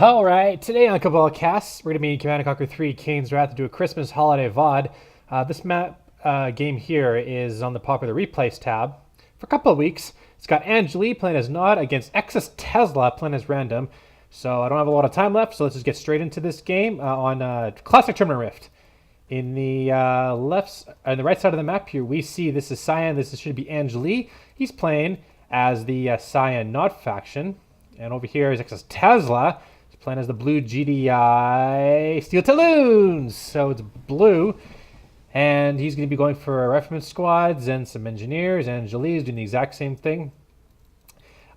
Alright, today on Cabal Cast, we're going to be in Command & Conquer 3 Kane's Wrath to do a Christmas holiday VOD. This map game here is on the popular replays tab for a couple of weeks. It's got Angelie playing as Nod against eXs.TeSla playing as Random. So I don't have a lot of time left, so let's just get straight into this game on Classic Tournament Rift. In the on the right side of the map here, we see this is Cyan, this should be Angelie. He's playing as the Cyan Nod faction. And over here is eXs.TeSla. Playing as the blue GDI Steel Talons. So it's blue. And he's going to be going for rifleman squads and some engineers. Angelie is doing the exact same thing.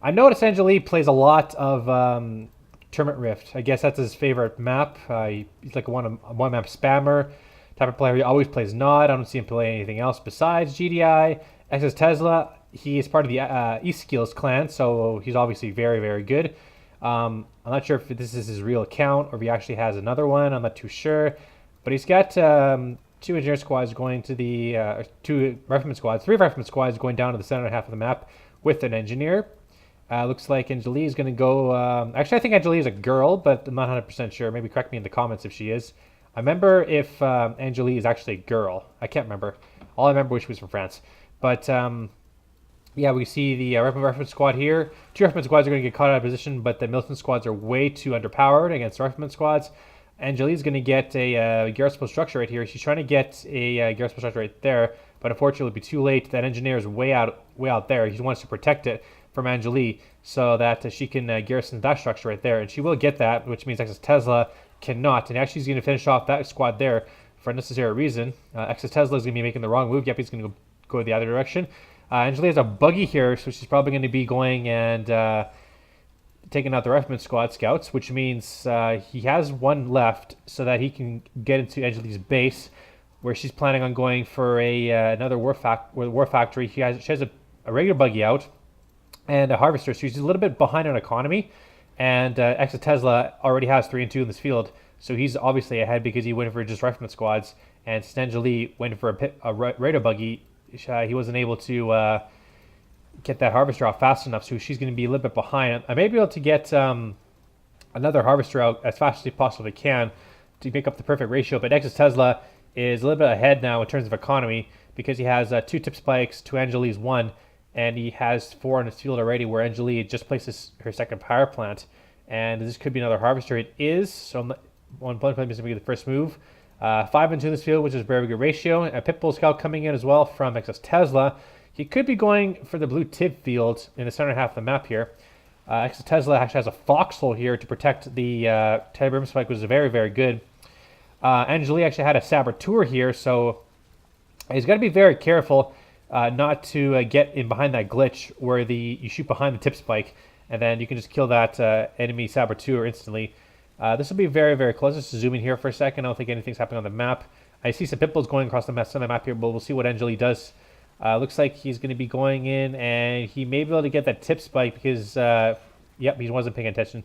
I noticed Angelie plays a lot of Tournament Rift. I guess that's his favorite map. He's like a one map spammer type of player. He always plays Nod. I don't see him play anything else besides GDI. eXs.TeSla, he is part of the eSkills clan, so he's obviously very, very good. I'm not sure if this is his real account or if he actually has another one. I'm not too sure. But he's got two engineer squads going to the two rifleman squads, three rifleman squads going down to the center half of the map with an engineer. Looks like Angelie is going to go. Actually, I think Angelie is a girl, but I'm not 100% sure. Maybe correct me in the comments if she is. I remember if Angelie is actually a girl. I can't remember. All I remember was she was from France. But yeah, we see the rifleman squad here. Two rifleman squads are going to get caught out of position, but the militant squads are way too underpowered against rifleman squads. Angelie is going to get a garrison structure right here. She's trying to get a garrison structure right there, but unfortunately it'll be too late. That engineer is way out there. He wants to protect it from Angelie so that she can garrison that structure right there, and she will get that, which means eXs.TeSla cannot. And actually, he's going to finish off that squad there for unnecessary reason. eXs.TeSla is going to be making the wrong move. Yep, he's going to go the other direction. Angelie has a buggy here, so she's probably going to be going and taking out the rifleman squad scouts, which means he has one left so that he can get into Angelie's base, where she's planning on going for another war factory. She has a regular buggy out and a harvester, so she's a little bit behind on economy. And eXs.TeSla already has 3 and 2 in this field, so he's obviously ahead because he went for just rifleman squads, and Angelie went for a radar buggy. He wasn't able to get that harvester out fast enough, so she's going to be a little bit behind. I may be able to get another harvester out as fast as he possibly can to make up the perfect ratio, but eXs.TeSla is a little bit ahead now in terms of economy because he has 2 tip spikes to Angelie's 1, and he has 4 in his field already where Angelie just places her second power plant, and this could be another harvester. It is, so one point is going to be the first move. 5 and 2 in this field, which is a very good ratio. A Pitbull Scout coming in as well from eXs.TeSla. He could be going for the blue tip field in the center half of the map here. eXs.TeSla actually has a foxhole here to protect the Tiberium Spike, which is very, very good. Angelie actually had a saboteur here, so he's got to be very careful not to get in behind that glitch where you shoot behind the tip spike, and then you can just kill that enemy saboteur instantly. This will be very, very close. Let's zoom in here for a second. I don't think anything's happening on the map. I see some pitbulls going across the center map here, but we'll see what Angelie does. Looks like he's going to be going in, and he may be able to get that tip spike because, yep, he wasn't paying attention.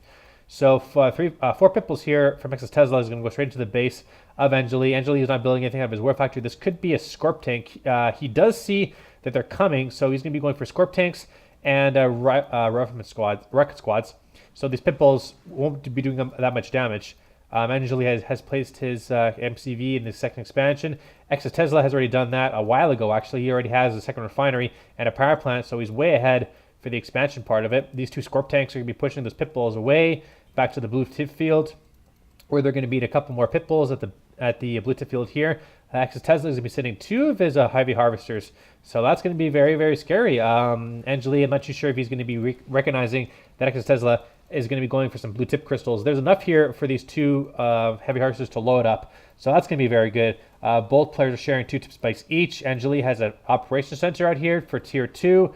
So 4 pitbulls here from eXs.TeSla is going to go straight into the base of Angelie. Angelie is not building anything out of his war factory. This could be a Scorp tank. He does see that they're coming, so he's going to be going for Scorp tanks and rocket squads. So these pitbulls won't be doing that much damage. Angelie has placed his MCV in the second expansion. eXs.TeSla has already done that a while ago, actually. He already has a second refinery and a power plant, so he's way ahead for the expansion part of it. These 2 Scorp tanks are going to be pushing those pitbulls away back to the blue tip field, where they're going to beat a couple more pitbulls at the blue tip field here. eXs.TeSla is going to be sending 2 of his heavy harvesters, so that's going to be very, very scary. Angelie, I'm not too sure if he's going to be recognizing that eXs.TeSla is going to be going for some blue tip crystals. There's enough here for these 2 heavy harvesters to load up, so that's going to be very good. Both players are sharing 2 tip spikes each. Angelie has an operations center out here for tier 2.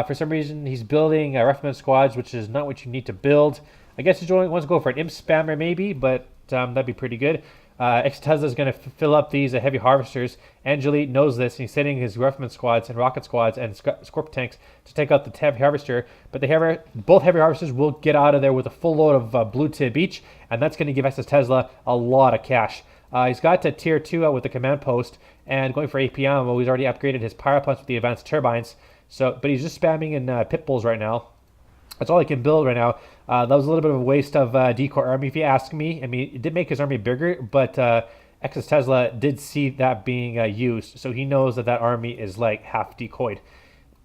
For some reason, he's building rifleman squads, which is not what you need to build. I guess he wants to go for an imp spammer maybe, but that'd be pretty good. eXs.TeSla is going to fill up these heavy harvesters. Angelie knows this, and he's sending his rifleman squads and rocket squads and Scorp tanks to take out the heavy harvester. But both heavy harvesters will get out of there with a full load of blue tip each, and that's going to give eXs.TeSla a lot of cash. He's got to tier 2 out with the command post and going for APM. Well, he's already upgraded his power plants with the advanced turbines. But he's just spamming in pitbulls right now. That's all he can build right now. That was a little bit of a waste of decoy army, if you ask me. I mean, it did make his army bigger, but eXs.TeSla did see that being used, so he knows that that army is like half decoyed.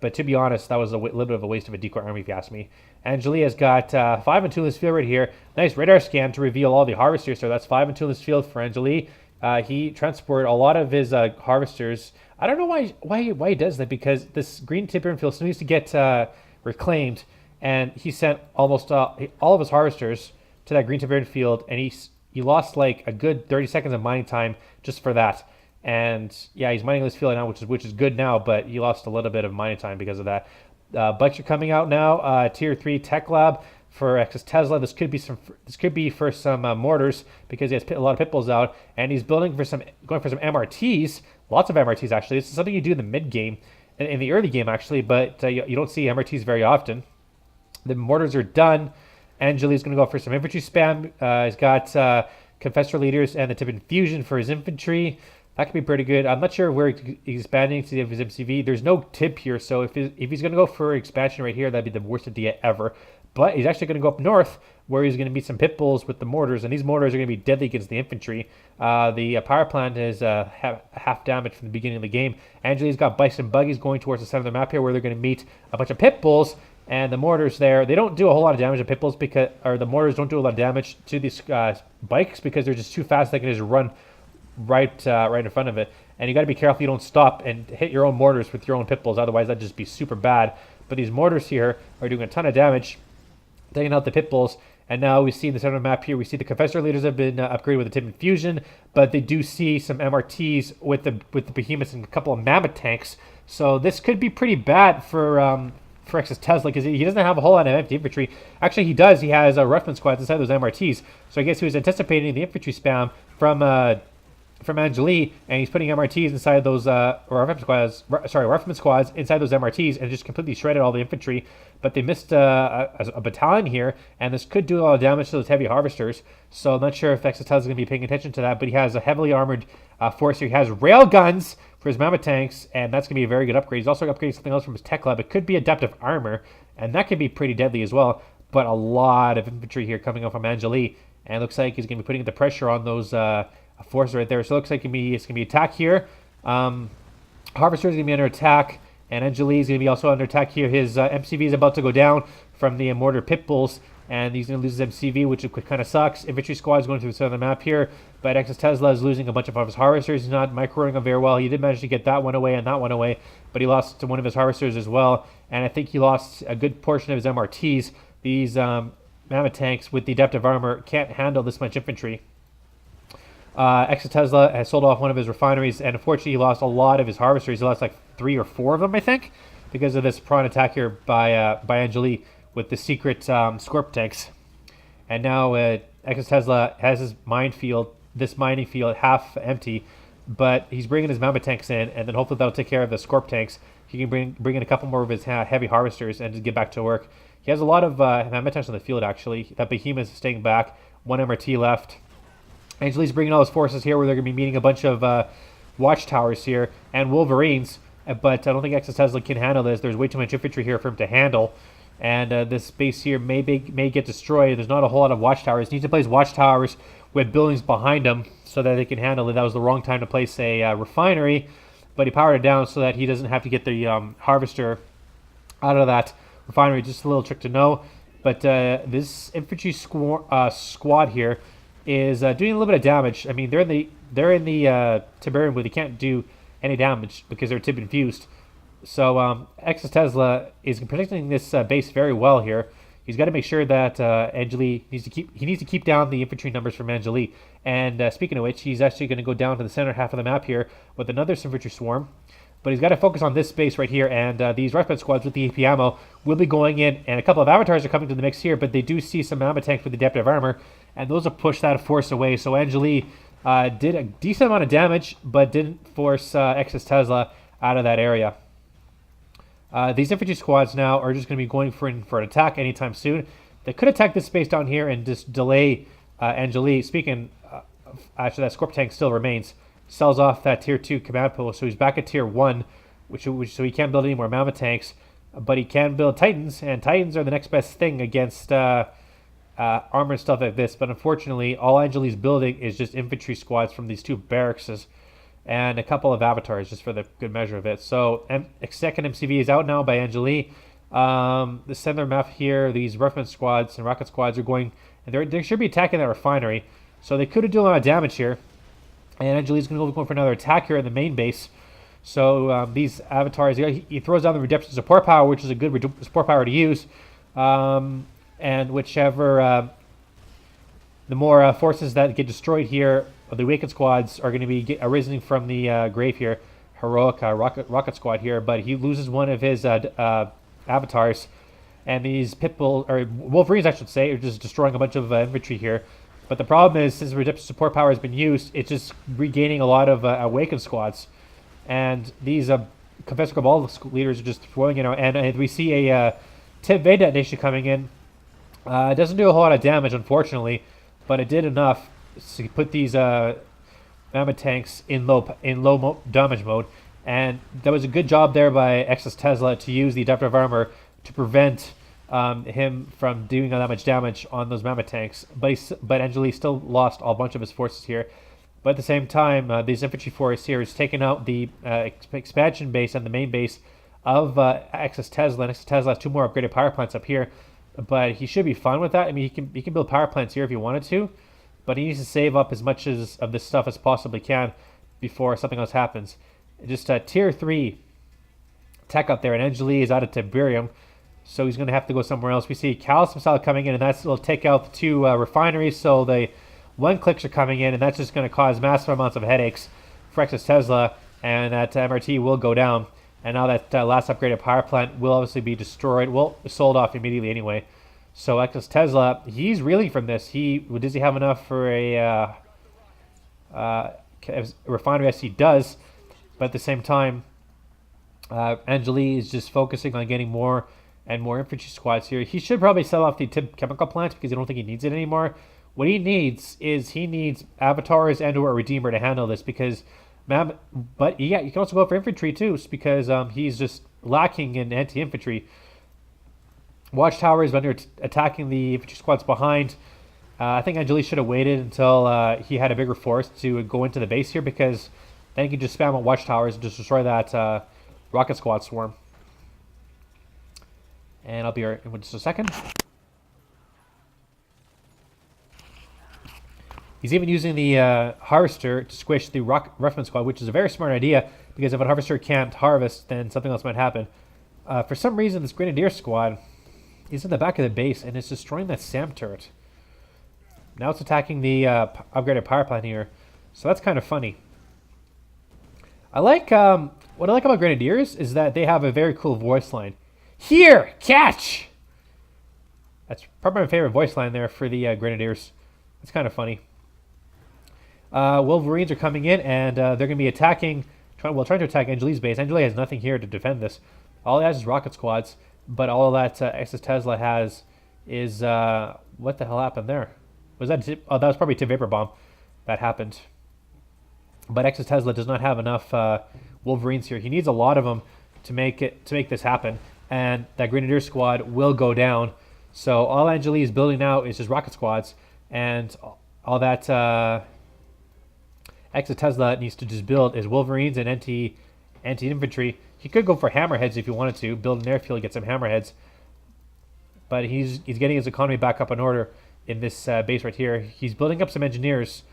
But to be honest, that was a little bit of a waste of a decoy army, if you ask me. Angelie has got 5 in Tooless Field right here. Nice radar scan to reveal all the harvesters. So that's 5 in Tooless Field for Angelie. He transported a lot of his harvesters. I don't know why he does that, because this green timber field still needs to get reclaimed, and he sent almost all of his harvesters to that green timber field, and he lost like a good 30 seconds of mining time just for that. And yeah, he's mining this field now, which is good now, but he lost a little bit of mining time because of that. Bikes are coming out now. Tier 3 Tech Lab for eXs.TeSla. This could be for some mortars, because he has a lot of pit bulls out, and he's going for some MRTs. Lots of MRTs actually. This is something you do in the mid game, in the early game actually, but you don't see MRTs very often. The mortars are done. Angelie's going to go for some infantry spam. He's got Confessor Leaders and the tip infusion for his infantry. That could be pretty good. I'm not sure where he's expanding to his MCV. There's no tip here, so if he's going to go for expansion right here, that'd be the worst idea ever. But he's actually going to go up north, where he's going to meet some pit bulls with the mortars, and these mortars are going to be deadly against the infantry. The power plant is half damage from the beginning of the game. Angelie's got bison buggies going towards the center of the map here, where they're going to meet a bunch of pit bulls, and the mortars there, they don't do a whole lot of damage to pit bulls, the mortars don't do a lot of damage to these bikes, because they're just too fast. They can just run right in front of it, and you got to be careful you don't stop and hit your own mortars with your own pit bulls, otherwise that'd just be super bad. But these mortars here are doing a ton of damage, taking out the pit bulls. And now we see in the center of the map here, we see the Confessor Leaders have been upgraded with the tip infusion, but they do see some MRTs with the behemoths and a couple of mammoth tanks. So this could be pretty bad for eXs.TeSla, because he doesn't have a whole lot of empty infantry. Actually, he does. He has Ruffman squads inside those MRTs. So I guess he was anticipating the infantry spam from Angelie, and he's putting MRTs inside those Ruffman squads inside those MRTs, and just completely shredded all the infantry. But they missed a battalion here, and this could do a lot of damage to those heavy harvesters. So I'm not sure if eXs.TeSla is going to be paying attention to that, but he has a heavily armored force here. He has rail guns for his mammoth tanks, and that's going to be a very good upgrade. He's also upgrading something else from his tech lab. It could be adaptive armor, and that could be pretty deadly as well. But a lot of infantry here coming up from Angelie, and it looks like he's going to be putting the pressure on those forces right there. So it looks like it's going to be attack here. Harvester is going to be under attack, and Angelie is going to be also under attack here. His MCV is about to go down from the mortar pit bulls, and he's going to lose his MCV, which kind of sucks. Infantry squad is going through the center of the map here, but eXs.TeSla is losing a bunch of his harvesters. He's not microing them very well. He did manage to get that one away and that one away, but he lost one of his harvesters as well, and I think he lost a good portion of his MRTs. These mammoth tanks with the adaptive armor can't handle this much infantry. eXs.TeSla has sold off one of his refineries, and unfortunately he lost a lot of his harvesters. He lost like 3 or 4 of them, I think, because of this prawn attack here by Angelie with the secret Scorp tanks. And now eXs.TeSla has his mining field half empty, but he's bringing his mammoth tanks in, and then hopefully that'll take care of the Scorp tanks. He can bring in a couple more of his heavy harvesters and just get back to work. He has a lot of mammoth tanks on the field, actually. That behemoth is staying back. 1 MRT left. Angelie's bringing all his forces here, where they're going to be meeting a bunch of watchtowers here and Wolverines, but I don't think eXs.TeSla can handle this. There's way too much infantry here for him to handle, and this base here may get destroyed. There's not a whole lot of watchtowers. He needs to place watchtowers with buildings behind them so that they can handle it. That was the wrong time to place a refinery, but he powered it down so that he doesn't have to get the harvester out of that refinery. Just a little trick to know. But this infantry squad here is doing a little bit of damage. I mean, they're in the Tiberian, but they can't do any damage because they're tip infused. So eXs.TeSla is protecting this base very well here. He's got to make sure that Angelie needs to keep down the infantry numbers from Angelie. And speaking of which, he's actually going to go down to the center half of the map here with another infantry swarm. But he's got to focus on this base right here, and these Ruffman squads with the AP ammo will be going in, and a couple of avatars are coming to the mix here, but they do see some mammoth tanks with adaptive armor, and those will push that force away. So Angelie did a decent amount of damage, but didn't force eXs.TeSla out of that area. These infantry squads now are just going to be going for an attack anytime soon. They could attack this space down here and just delay Angelie. Speaking, actually that Scorp tank still remains. Sells off that tier 2 command post, so he's back at tier 1, so he can't build any more mammoth tanks. but he can build Titans, and Titans are the next best thing against armor and stuff like this. But unfortunately, all Angelie's building is just infantry squads from these 2 barracks and a couple of avatars, just for the good measure of it. So second MCV is out now by Angelie. The center map here, these rifleman squads and rocket squads are going, and they should be attacking that refinery. So they could do a lot of damage here. And Angelie's going to go for another attack here in the main base. So these avatars, he throws down the redemption support power, which is a good support power to use. And whichever, the more forces that get destroyed here, the awakened squads are going to be arisen from the grave here. Heroic rocket squad here, but he loses one of his avatars. And these pitbull, or wolverines I should say, are just destroying a bunch of infantry here. But the problem is, since redemption support power has been used, it's just regaining a lot of awakened squads. And these Confessor Cabal leaders are just throwing it out. And we see a Tip V detonation coming in. It doesn't do a whole lot of damage, unfortunately, but it did enough to put these mammoth tanks in low damage mode. And that was a good job there by eXs.TeSla to use the adaptive armor to prevent him from doing that much damage on those mammoth tanks. But Angelie still lost a bunch of his forces here. But at the same time, these infantry force here is taking out the expansion base and the main base of eXs.TeSla. And eXs.TeSla has 2 more upgraded power plants up here. But he should be fine with that. I mean, he can build power plants here if he wanted to. But he needs to save up as much of this stuff as possibly can before something else happens. Just tier 3 tech up there. And Angelie is out of Tiberium. So he's going to have to go somewhere else. We see Callus himself coming in, and that's will take out the 2 refineries. So the 1-clicks are coming in, and that's just going to cause massive amounts of headaches for eXs.TeSla, and that MRT will go down. And now that last upgraded power plant will obviously be destroyed. Well, sold off immediately anyway. So eXs.TeSla, he's reeling from this. Does he have enough for a refinery? Yes, he does. But at the same time, Angelie is just focusing on getting more and more infantry squads here. He should probably sell off the chemical plant because I don't think he needs it anymore. What he needs is avatars and/or a redeemer to handle this because, but yeah, you can also go for infantry too because he's just lacking in anti-infantry. Watchtowers when they're attacking the infantry squads behind. I think Angelie should have waited until he had a bigger force to go into the base here because then he can just spam on watchtowers and just destroy that rocket squad swarm. And I'll be right in just a second. He's even using the harvester to squish the rifleman squad, which is a very smart idea because if a harvester can't harvest, then something else might happen. For some reason, this grenadier squad is in the back of the base and it's destroying that SAM turret. Now it's attacking the upgraded power plant here, so that's kind of funny. I like what I like about grenadiers is that they have a very cool voice line. Here, catch! That's probably my favorite voice line there for the grenadiers. It's kind of funny. Wolverines are coming in, and they're going to be attacking, trying to attack Angelie's base. Angelie has nothing here to defend this. All he has is rocket squads, but all that eXs.TeSla has is, what the hell happened there? Was that, that was probably Tip Vapor Bomb that happened. But eXs.TeSla does not have enough Wolverines here. He needs a lot of them to make this happen, and that Grenadier squad will go down. So all Angelie is building now is just rocket squads, and all that eXs.TeSla needs to just build is Wolverines and anti-infantry. He could go for Hammerheads if he wanted to, build an airfield, get some Hammerheads. But he's getting his economy back up in order in this base right here. He's building up some engineers.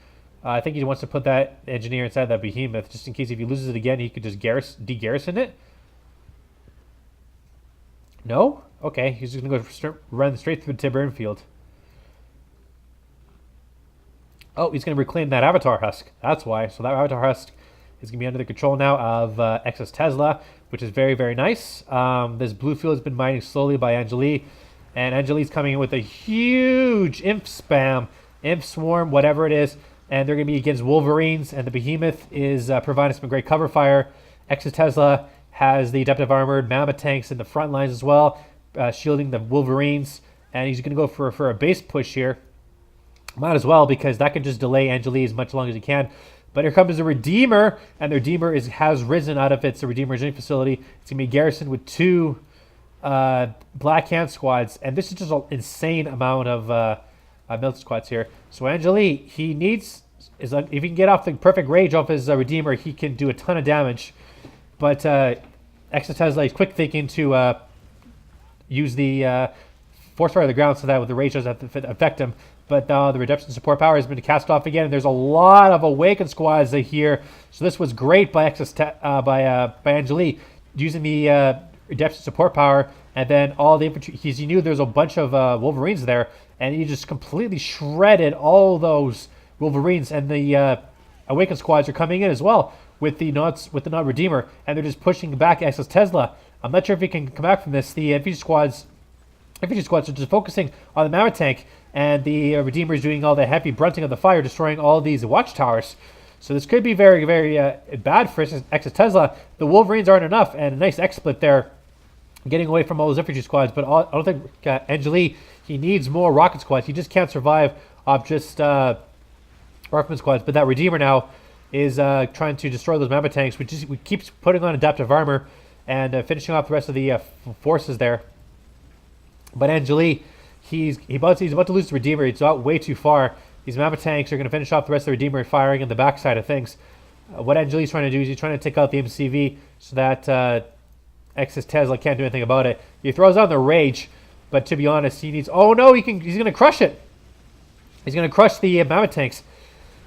I think he wants to put that engineer inside that behemoth, just in case if he loses it again, he could just de-garrison it. No? Okay, he's just going to go run straight through the Tiberium field. Oh, he's going to reclaim that Avatar Husk. That's why. So that Avatar Husk is going to be under the control now of eXs.TeSla, which is very, very nice. This blue field has been mining slowly by Angelie, and Angelie's coming in with a huge imp spam, imp swarm, whatever it is, and they're going to be against Wolverines, and the behemoth is providing some great cover fire. eXs.TeSla has the adaptive armored mammoth tanks in the front lines as well, shielding the Wolverines, and he's going to go for a base push here. Might as well, because that can just delay Angelie as much long as he can. But here comes the Redeemer, and the Redeemer has risen out of its Redeemer engineering facility. It's going to be garrisoned with two Black Hand squads, and this is just an insane amount of military squads here. So Angelie, he needs if he can get off the perfect rage off his Redeemer, he can do a ton of damage. But eXs.TeSla is quick thinking to use the force fire of the ground so that with the rage doesn't affect him. But now the redemption support power has been cast off again, and there's a lot of awakened squads here. So this was great by by Angelie using the redemption support power, and then all the infantry. He knew there's a bunch of Wolverines there, and he just completely shredded all those Wolverines, and the awakened squads are coming in as well with the not Redeemer, and they're just pushing back eXs.TeSla. I'm not sure if he can come back from this. The infantry squads are just focusing on the Mammoth tank, and the Redeemer is doing all the heavy brunting of the fire, destroying all these watchtowers. So this could be very, very bad for eXs.TeSla. The Wolverines aren't enough, and a nice X-split there, getting away from all those infantry squads. But I don't think Angelie, he needs more rocket squads. He just can't survive off just rocketman squads. But that Redeemer now is trying to destroy those Mammoth tanks. We keeps putting on adaptive armor and finishing off the rest of the forces there. But Angelie, he's about to lose the Redeemer. It's out way too far. These Mammoth tanks are going to finish off the rest of the Redeemer firing in the backside of things. What Angelie's trying to do is he's trying to take out the MCV so that eXs.TeSla can't do anything about it. He throws on the rage, but to be honest, he needs. Oh no, he's going to crush it. He's going to crush the Mammoth tanks.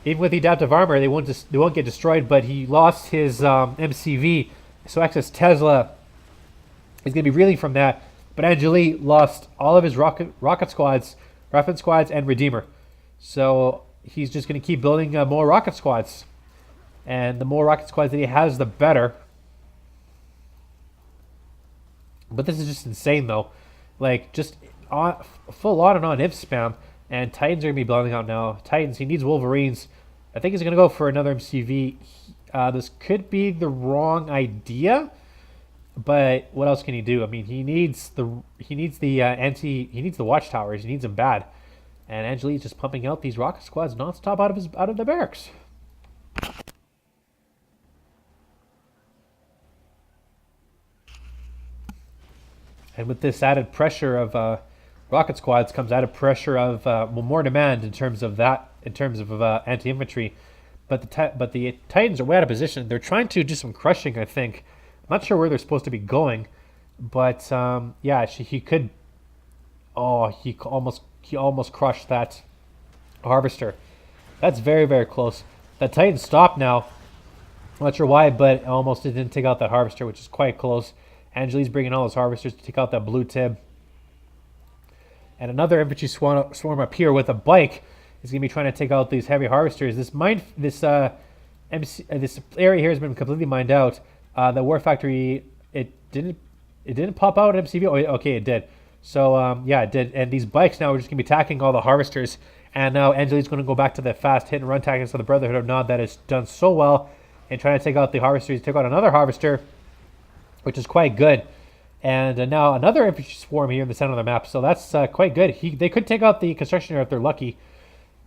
Even with the adaptive armor, they won't get destroyed. But he lost his MCV, so eXs.TeSla is going to be reeling from that. But Angelie lost all of his rocket squads, weapon squads, and Redeemer. So he's just going to keep building more rocket squads. And the more rocket squads that he has, the better. But this is just insane, though. Like, just full on and on if spam. And Titans are going to be blowing out now. Titans, he needs Wolverines. I think he's going to go for another MCV. This could be the wrong idea. But what else can he do? I mean, he needs the watchtowers. He needs them bad. And Angelie's just pumping out these rocket squads nonstop out of the barracks. And with this added pressure of rocket squads comes added pressure of more demand in terms of anti-infantry. But the Titans are way out of position. They're trying to do some crushing, I think. I'm not sure where they're supposed to be going, but yeah, he could. Oh, he almost crushed that harvester. That's very, very close. That Titan stopped now. I'm not sure why, but almost didn't take out that harvester, which is quite close. Angelie's bringing all those harvesters to take out that blue tib. And another infantry swarm up here with a bike is going to be trying to take out these heavy harvesters. This area here has been completely mined out. The War Factory, it didn't pop out MCV. Oh, okay, it did. So yeah, it did. And these bikes now are just going to be attacking all the harvesters. And now Angelie's going to go back to the fast hit and run tactics of the Brotherhood of Nod that has done so well in trying to take out the harvesters. Took out another harvester, which is quite good. And now another infantry swarm here in the center of the map. So that's quite good. They could take out the construction area if they're lucky.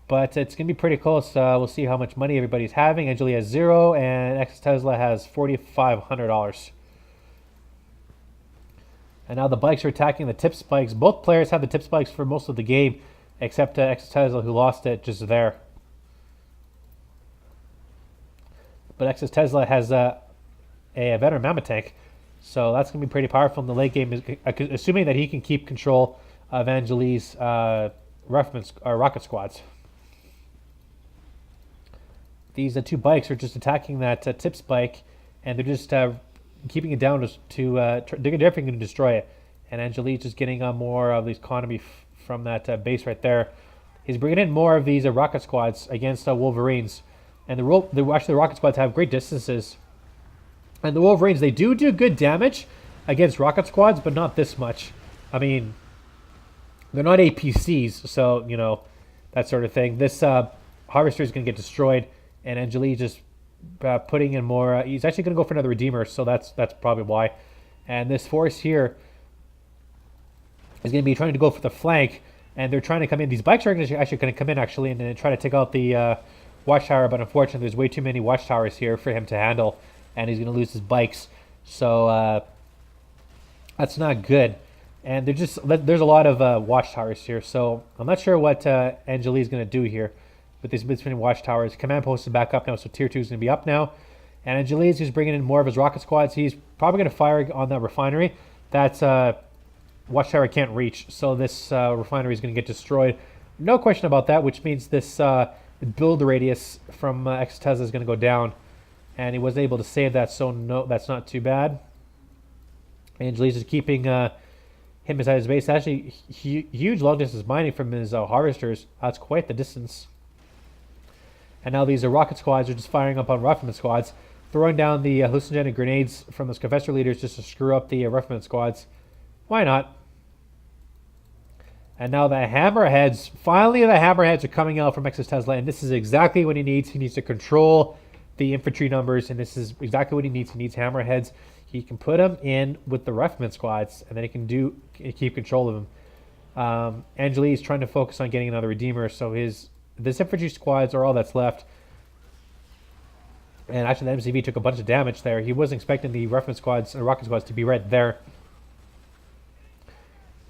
But it's going to be pretty close. We'll see how much money everybody's having. Angelie has 0, and eXs.TeSla has $4,500. And now the bikes are attacking the tip spikes. Both players have the tip spikes for most of the game, except eXs.TeSla, who lost it just there. But eXs.TeSla has a veteran Mammoth tank, so that's going to be pretty powerful in the late game, assuming that he can keep control of Angelie's rocket squads. These two bikes are just attacking that tip spike, and they're just keeping it down they're definitely going to destroy it. And Angelie's just getting more of the economy from that base right there. He's bringing in more of these rocket squads against Wolverines. And the rocket squads have great distances. And the Wolverines, they do good damage against rocket squads, but not this much. I mean, they're not APCs, so, you know, that sort of thing. This harvester is going to get destroyed. And Angelie just putting in more. He's actually going to go for another Redeemer, so that's probably why. And this force here is going to be trying to go for the flank, and they're trying to come in. These bikes are actually going to come in, actually, and then try to take out the watchtower, but unfortunately there's way too many watchtowers here for him to handle, and he's going to lose his bikes. So That's not good. And there's a lot of watchtowers here, so I'm not sure what Angelie is going to do here with these between watchtowers. Command post is back up now, so tier 2 is going to be up now. And Angelie is bringing in more of his rocket squads. He's probably going to fire on that refinery. That's watchtower can't reach, so this refinery is going to get destroyed. No question about that, which means this build radius from eXs.TeSla is going to go down. And he was able to save that, so no, that's not too bad. Angelie's is keeping him inside his base. Actually, huge long distance mining from his harvesters. That's quite the distance. And now these rocket squads are just firing up on rifleman squads, throwing down the hallucinogenic grenades from those confessor leaders just to screw up the rifleman squads. Why not? And now the Hammerheads, finally the Hammerheads are coming out from eXs.TeSla, and this is exactly what he needs. He needs to control the infantry numbers, and this is exactly what he needs. He needs Hammerheads. He can put them in with the rifleman squads, and then he can keep control of them. Angelie is trying to focus on getting another Redeemer, so this infantry squads are all that's left. And actually, the MCV took a bunch of damage there. He wasn't expecting the rifleman squads and rocket squads to be right there.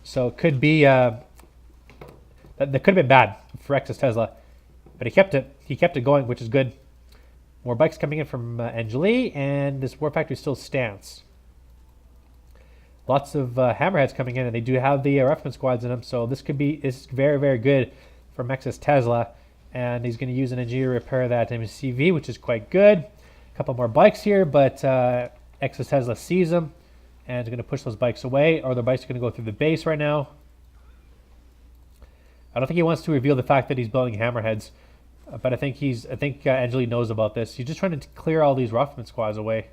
So it could be that could have been bad for eXs.TeSla, but he kept it going, which is good. More bikes coming in from Angelie, and this war factory still stands. Lots of Hammerheads coming in, and they do have the rifleman squads in them, so this is very, very good for eXs.TeSla. And he's going to use an engineer to repair that MCV, which is quite good. A couple more bikes here, but eXs.TeSla sees them and is going to push those bikes away, or the bikes are going to go through the base right now. I don't think he wants to reveal the fact that he's building Hammerheads, but I think Angelie knows about this. He's just trying to clear all these rifleman squads away.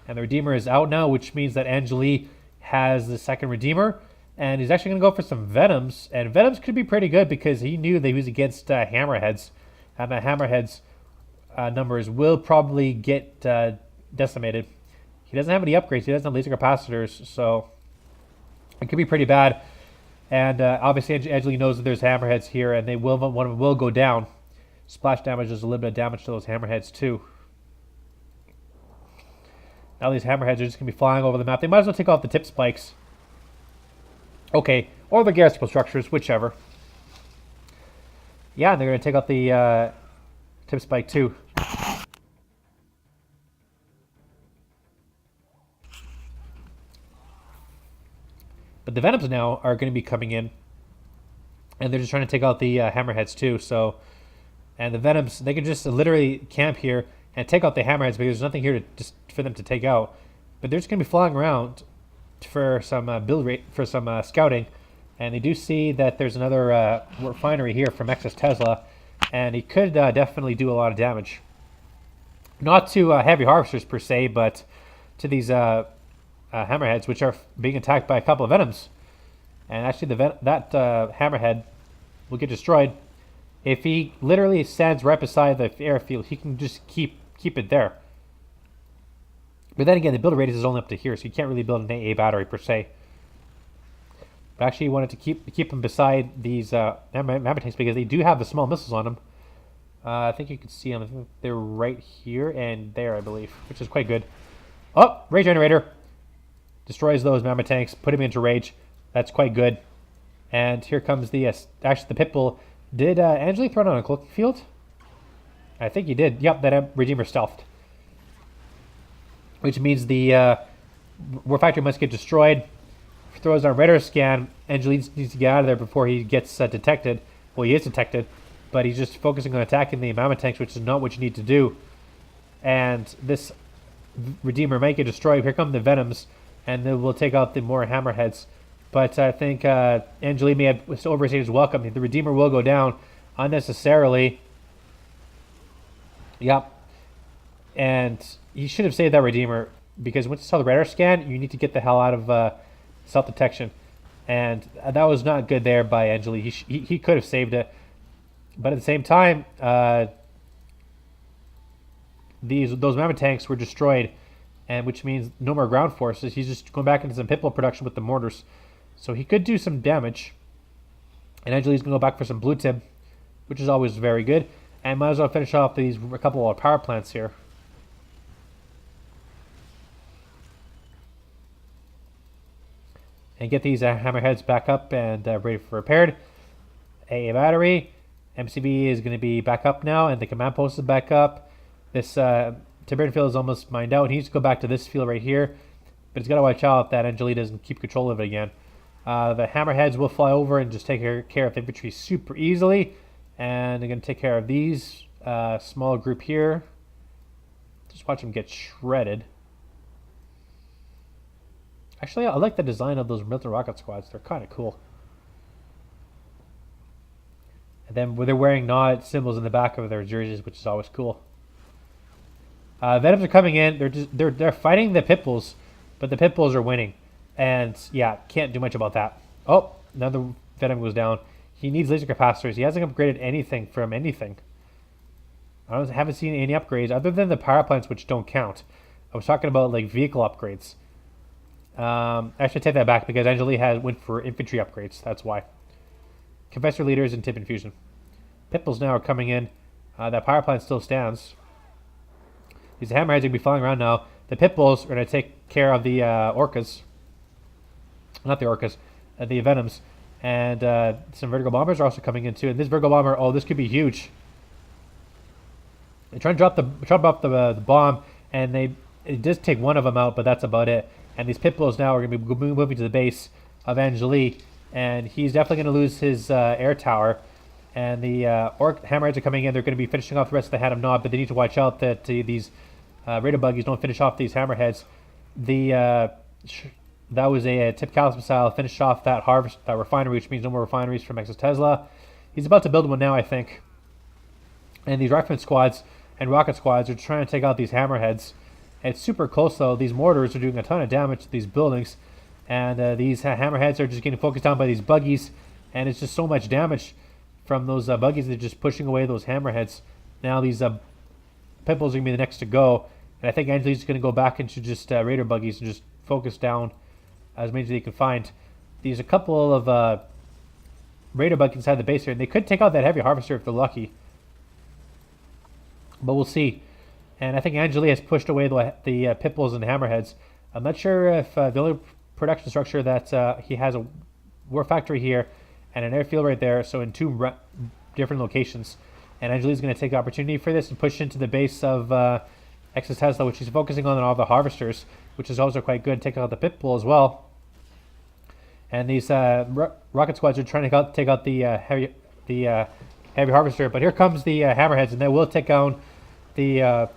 And the Redeemer is out now, which means that Angelie has the second Redeemer. And he's actually going to go for some Venoms. And Venoms could be pretty good because he knew that he was against Hammerheads. And the Hammerheads numbers will probably get decimated. He doesn't have any upgrades. He doesn't have laser capacitors. So it could be pretty bad. And obviously Angelie knows that there's Hammerheads here. And one of them will go down. Splash damage does a little bit of damage to those Hammerheads too. Now these Hammerheads are just going to be flying over the map. They might as well take off the tip spikes. Okay, or the garrison structures, whichever. Yeah, and they're going to take out the tip spike too. But the Venoms now are going to be coming in, and they're just trying to take out the Hammerheads too. So, and the Venoms, they can just literally camp here and take out the Hammerheads because there's nothing here for them to take out. But they're just going to be flying around for some scouting, and they do see that there's another refinery here from eXs.TeSla, and he could definitely do a lot of damage. Not to heavy harvesters per se, but to these Hammerheads, which are being attacked by a couple of Venoms. And actually, that Hammerhead will get destroyed if he literally stands right beside the airfield. He can just keep it there. But then again, the build radius is only up to here, so you can't really build an AA battery per se. But actually, you wanted to keep them beside these Mammoth tanks because they do have the small missiles on them. I think you can see them. I think they're right here and there, I believe, which is quite good. Oh, Rage Generator destroys those Mammoth tanks, put him into rage. That's quite good. And here comes the actually the Pitbull. Did Angelie throw it on a cloaking field? I think he did. Yep, that Redeemer stealthed. Which means the war factory must get destroyed. If he throws on radar scan, Angelie needs to get out of there before he gets detected. Well, he is detected, but he's just focusing on attacking the Mammoth tanks, which is not what you need to do. And this Redeemer might get destroyed. Here come the Venoms, and then we'll take out the more Hammerheads. But I think Angelie may have overstayed his welcome. The Redeemer will go down unnecessarily. Yep. And he should have saved that Redeemer, because once you saw the radar scan, you need to get the hell out of self-detection. And that was not good there by Angelie. He could have saved it. But at the same time, those Mammoth tanks were destroyed, and which means no more ground forces. He's just going back into some Pitbull production with the mortars. So he could do some damage. And Angelie's going to go back for some blue tip, which is always very good. And might as well finish off a couple of power plants here. and get these hammerheads back up and ready for repaired. A battery. MCV is going to be back up now, and the command post is back up. This Tibetan field is almost mined out. He needs to go back to this field right here, but he's got to watch out that angelie doesn't keep control of it again. The hammerheads will fly over and just take care of the infantry super easily, and they're going to take care of these small group here. Just watch them get shredded. Actually, I like the design of those military rocket squads. They're kind of cool. And then they're wearing NOD symbols in the back of their jerseys, which is always cool. Venoms are coming in. They're fighting the Pitbulls, but the Pitbulls are winning. And yeah, can't do much about that. Oh, another Venom goes down. He needs laser capacitors. He hasn't upgraded anything from anything. Haven't seen any upgrades other than the power plants, which don't count. I was talking about like vehicle upgrades. I should take that back because angelie went for infantry upgrades. That's why. Confessor leaders and tip infusion. Pitbulls now are coming in. That power plant still stands. These hammerheads are going to be flying around now. The Pitbulls are going to take care of the orcas. Not the orcas, the venoms. And some vertical bombers are also coming in too. And this vertical bomber, oh, this could be huge. They try to drop the bomb, and it does take one of them out, but that's about it. And these Pitbulls now are going to be moving to the base of angelie, and he's definitely going to lose his air tower. And the hammerheads are coming in. They're going to be finishing off the rest of the Hand of Nod, but they need to watch out that these radar buggies don't finish off these hammerheads. That was a tip callus missile, finished off that refinery, which means no more refineries from eXs.TeSla. He's about to build one now, I think. And these rifleman squads and rocket squads are trying to take out these hammerheads. It's super close though. These mortars are doing a ton of damage to these buildings, and these hammerheads are just getting focused on by these buggies, and it's just so much damage from those buggies. They're just pushing away those hammerheads. Now these Pitbulls are going to be the next to go, and I think angelie's going to go back into just raider buggies and just focus down as many as they can find. There's a couple of raider buggies inside the base here, and they could take out that heavy harvester if they're lucky, but we'll see. And I think angelie has pushed away the Pitbulls and the hammerheads. I'm not sure if the only production structure that he has a war factory here and an airfield right there, so in two different locations. And angelie's going to take the opportunity for this and push into the base of eXs.TeSla, which he's focusing on all the harvesters, which is also quite good, taking out the Pitbull as well. And these rocket squads are trying to take out the heavy harvester, but here comes the hammerheads, and they will take down the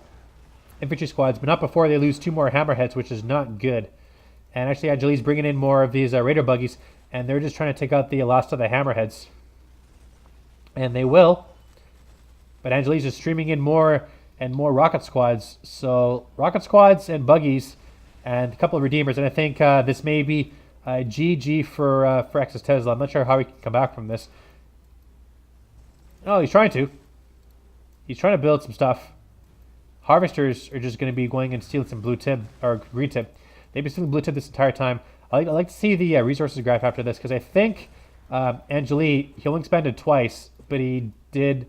infantry squads, but not before they lose two more hammerheads, which is not good. And actually angelie's bringing in more of these raider buggies, and they're just trying to take out the last of the hammerheads, and they will. But angelie's just streaming in more and more rocket squads, so rocket squads and buggies and a couple of redeemers. And I think this may be GG for eXs.TeSla. I'm not sure how he can come back from this. Oh, he's trying to build some stuff. Harvesters are just going to be going and stealing some blue tip or green tip. They've been stealing blue tip this entire time. I'd like to see the resources graph after this, because I think angelie, he only expanded twice, but he did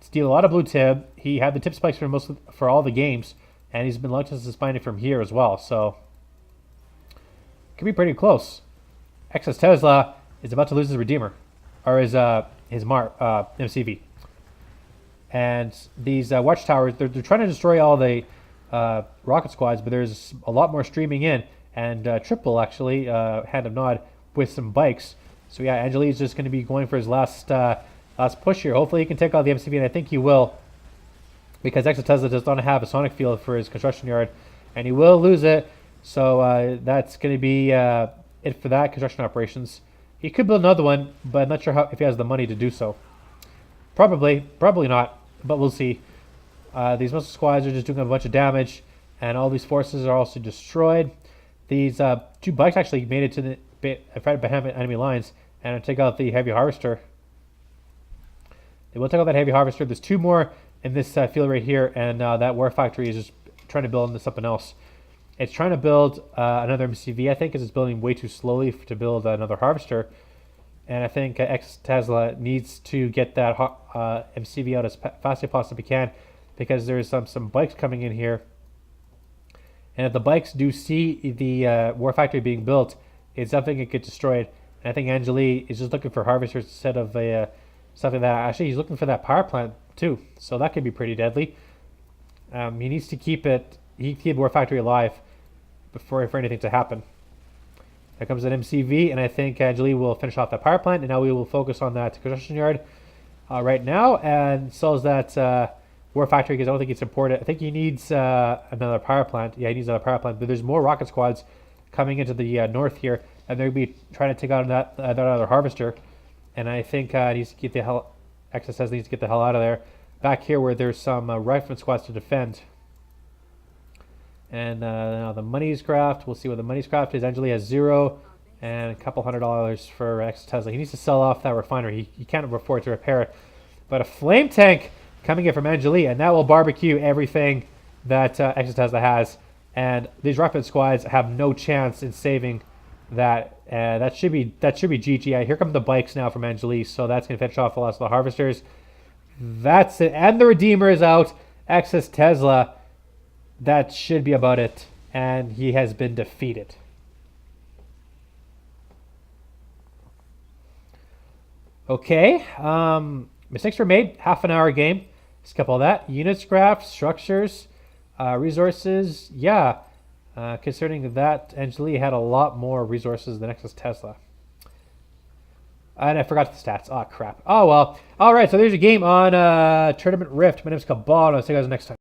steal a lot of blue tip. He had the tip spikes for all the games, and he's been lucky to suspend it from here as well. So could be pretty close. eXs.TeSla is about to lose his redeemer, or his MCV. And these watchtowers, they're trying to destroy all the rocket squads, but there's a lot more streaming in, and Triple actually, Hand of Nod, with some bikes. So yeah, angelie's just going to be going for his last push here. Hopefully he can take out the MCV, and I think he will, because eXs.TeSla does not have a sonic field for his construction yard, and he will lose it. So that's going to be it for that construction operations. He could build another one, but I'm not sure if he has the money to do so. Probably not, but we'll see. These missile squads are just doing a bunch of damage, and all these forces are also destroyed. These two bikes actually made it to the behind enemy lines and take out the heavy harvester. They will take out that heavy harvester. There's two more in this field right here, and that war factory is just trying to build into something else. It's trying to build another MCV, I think, because it's building way too slowly to build another harvester. And I think eXs.TeSla needs to get that MCV out as fast as it possibly can, because there's some bikes coming in here. And if the bikes do see the war factory being built, it's definitely going to get destroyed. And I think Angelie is just looking for harvesters instead of something that actually he's looking for that power plant too. So that could be pretty deadly. He needs to keep it. He needs to keep War Factory alive for anything to happen. There comes an MCV, and I think Angelie will finish off that power plant, and now we will focus on that construction yard right now, and sells that War Factory because I don't think it's important. I think he needs another power plant. Yeah, he needs another power plant, but there's more rocket squads coming into the north here, and they're going to be trying to take out that other harvester, and I think he needs to get the hell, XSS needs to get the hell out of there. Back here where there's some rifleman squads to defend. And now the money's craft. We'll see what the money's craft is. Angelie has 0 and a couple $100 for eXs.TeSla. He needs to sell off that refinery. He can't afford to repair it. But a flame tank coming in from Angelie, and that will barbecue everything that eXs.TeSla has. And these rifleman squads have no chance in saving that. That should be GG. Here come the bikes now from Angelie, so that's going to finish off the last of the harvesters. That's it. And the Redeemer is out. eXs.TeSla. That should be about it. And he has been defeated. Okay. Mistakes were made. Half an hour game. Skip all that. Units graph, structures, resources. Yeah. Concerning that, Angelie had a lot more resources than eXs.TeSla. And I forgot the stats. Oh, crap. Oh, well. All right, so there's a game on Tournament Rift. My name is Cabal, and I'll see you guys next time.